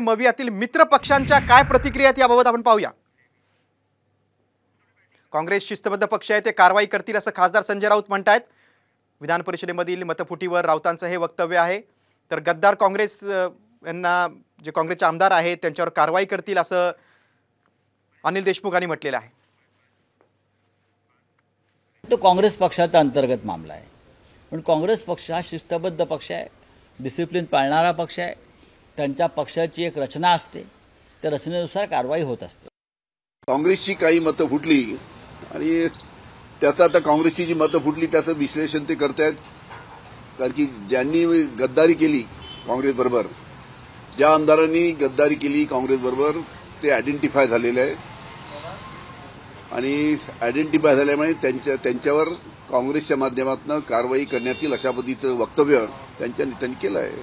मवियातील मित्र पक्षांच्या काय प्रतिक्रिया आहेत याबाबत आपण पाहूया। काँग्रेस शिस्तबद्ध पक्ष आहे, ते कारवाई करतील असं खासदार संजय राऊत म्हणतात। विधान परिषदेमधील मतफुटीवर राऊतांचं हे वक्तव्य आहे। तर गद्दार काँग्रेस यांना जे काँग्रेसचे आमदार आहेत त्यांच्यावर कारवाई करतील असं अनिल देशमुखांनी म्हटलेलं आहे। तो काँग्रेस पक्षाचा अंतर्गत मामला आहे, पण काँग्रेस पक्ष हा शिस्तबद्ध पक्ष आहे, डिसिप्लिन पाळणारा पक्ष आहे। त्यांच्या पक्षाची एक रचना असते, त्या रचनेनुसार कारवाई होत असते। काँग्रेसची काही मतं फुटली आणि त्याचा आता काँग्रेसची जी मतं फुटली त्याचं विश्लेषण ते करतायत। कारण की ज्यांनी गद्दारी केली काँग्रेसबरोबर, ज्या आमदारांनी गद्दारी केली काँग्रेसबरोबर ते आयडेंटिफाय झालेले आहे आणि आयडेंटिफाय झाल्यामुळे त्यांच्यावर काँग्रेसच्या माध्यमातून कारवाई करण्यात येईल अशा पद्धतीचं वक्तव्य त्यांच्या नेत्यांनी केलं आहे।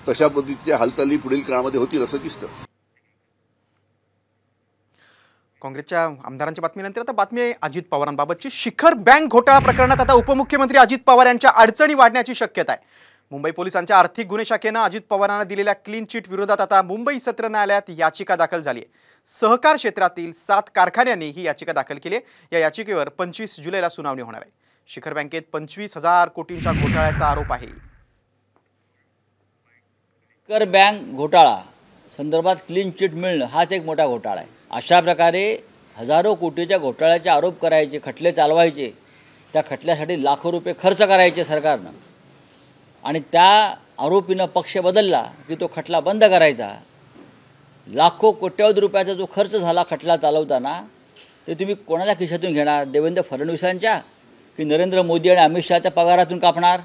तशा पद्धतीच्या हालचाली पुढील काळामध्ये होतील असं दिसतं। काँग्रेसच्या आमदारांच्या बातमीनंतर आता बातमी आहे अजित पवारांबाबतची। शिखर बँक घोटाळा प्रकरणात आता उपमुख्यमंत्री अजित पवार यांच्या अडचणी वाढण्याची शक्यता आहे। मुंबई पोलिसांच्या आर्थिक गुन्हे शाखेनं अजित पवारांना दिलेल्या क्लीन चिट विरोधात आता मुंबई सत्र न्यायालयात याचिका दाखल झाली आहे। सहकार क्षेत्रातील 7 कारखान्यांनी ही याचिका दाखल केली आहे। या याचिकेवर 25 जुलैला सुनावणी होणार आहे। शिखर बँकेत 25,000 कोटींचा घोटाळ्याचा आरोप आहे। शिखर बँक घोटाळा संदर्भात क्लीन चिट मिळणं हाच एक मोठा घोटाळा आहे। अशा प्रकारे हजारो कोटीच्या घोटाळ्याचे आरोप करायचे, खटले चालवायचे, त्या खटल्यासाठी लाखो रुपये खर्च करायचे सरकारनं, आणि त्या आरोपीनं पक्ष बदलला की तो खटला बंद करायचा। लाखो कोट्यवधी रुपयाचा जो खर्च झाला खटला चालवताना, ते तुम्ही कोणाच्या खिशातून घेणार? देवेंद्र फडणवीसांच्या की नरेंद्र मोदी आणि अमित शहाच्या पगारातून कापणार?